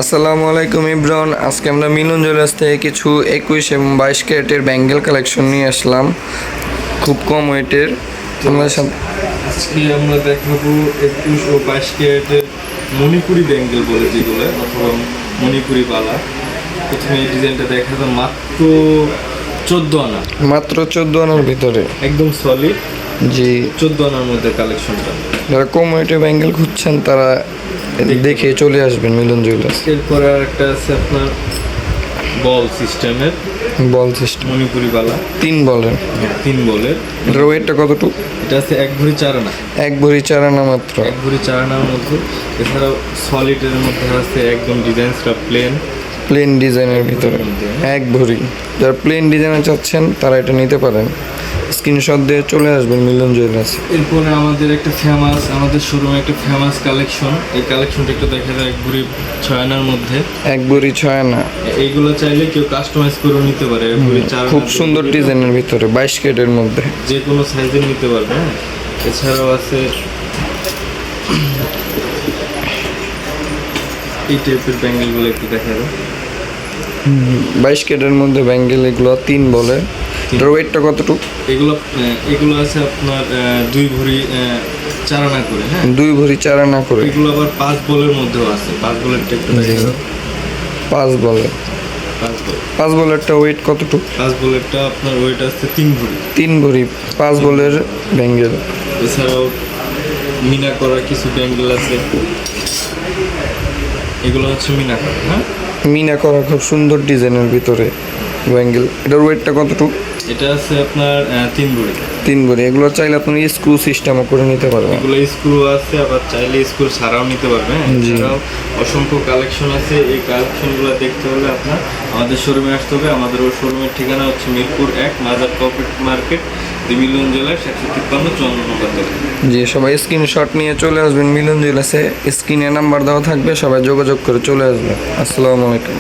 আসসালামু আলাইকুম ইব্রান। আজকে আমরা মিলন জুয়েলার্স থেকে কিছু 21 এবং 22 ক্যারেটের ব্যাঙ্গেল কালেকশন নিয়ে আসলাম, খুব কম ওয়েটের। আজকে আমরা দেখাবো 21 ও 22 ক্যারেটের মণিপুরি ব্যাঙ্গেল বলে যেগুলো, অথবা মণিপুরি বালা। প্রথমে এই ডিজাইনটা দেখাবো, মাত্র 14 আনা, মাত্র 14 আনার ভিতরে, একদম সলিড। জি, 14 আনার মধ্যে কালেকশনটা। যারা কম ওয়েটের ব্যাঙ্গেল খুঁজছেন তারা দেখে চলে আসবেন মিলন জুয়েলার্স। এরপরে একটা আছে আপনার বল সিস্টেমের বল সিস্টেম মণিপুরি বালা, 3 বলের। 3 বলের। এটার ওয়েটটা কতটুকু? এটা আছে 1 ভরি 4 আনা, 1 ভরি 4 আনা মাত্র। 1 ভরি 4 আনার মধ্যে। এছাড়াও সলিডের মধ্যে আছে একদম ডিজাইনসটা প্লেন ডিজাইনের ভিতরে 1 ভরি। যারা প্লেন ডিজাইনে চাচ্ছেন তারা এটা নিতে পারেন, স্ক্রিনশট দিয়ে চলে আসবেন মিলন জুয়েলার্স। এরপরে আমাদের আমাদের শোরুমে একটা ফেমাস কালেকশন, এই কালেকশনটা একটু দেখা যায় 1 ভরি 6 আনার মধ্যে। 1 ভরি 6 আনা, এইগুলো চাইলে কেউ কাস্টমাইজ করে নিতে পারে। 1 ভরি 4 খুব সুন্দর ডিজাইনের ভিতরে 22 ক্যারেটের মধ্যে, যে কোনো সাইজের নিতে পারবে। এছাড়াও আছে এই টাইপের ব্যাঙ্গেলগুলো, একটু দেখা যায় 22 ক্যারেটের মধ্যে ব্যাঙ্গেল। এগুলো 3 বলে। এটার ওয়েটটা কতটুকু? এগুলো আছে আপনার 2 ভরি 4 আনা করে। হ্যাঁ, 2 ভরি 4 আনা করে। এগুলো আবার 5 বলের মধ্যেও আছে। 5 বলেরটা একটু দেখা যায়। 5 বলে, 5 বল, 5 বলেরটা ওয়েট কতটুকু? 5 বলেরটা আপনার ওয়েট আছে 3 ভরি। 3 ভরি 5 বলের ব্যাঙ্গেল। এছাড়াও মিনা করা কিছু ব্যাঙ্গেল আছে, এগুলো হচ্ছে মিনা করা। হ্যাঁ, মিনা করা খুব সুন্দর ডিজাইনের ভিতরে ব্যাঙ্গেল। এটার ওয়েটটা কতটুকু? এটা আছে আপনার 3 ভরি। 3 ভরি। এগুলো চাইলে আপনি স্ক্রু সিস্টেমও করে নিতে পারবেন। এগুলো স্ক্রু আছে, আবার চাইলে স্ক্রু ছাড়াও নিতে পারবেন। এছাড়াও অসংখ্য কালেকশন আছে। এই কালেকশনগুলো দেখতে হলে আপনার আমাদের শোরুমে আসতে হবে। আমাদের ওই শোরুমের ঠিকানা হচ্ছে মিরপুর 1, মাজার কোঅপারেটিভ মার্কেট, মিলন জুয়েলার্স, 153 54 নম্বর দোকান। জি, সবাই স্ক্রিনশট নিয়ে চলে আসবেন মিলন জুয়েলার্সে। স্ক্রিনে নাম্বার দেওয়া থাকবে, সবাই যোগাযোগ করে চলে আসবেন। আসসালামু আলাইকুম।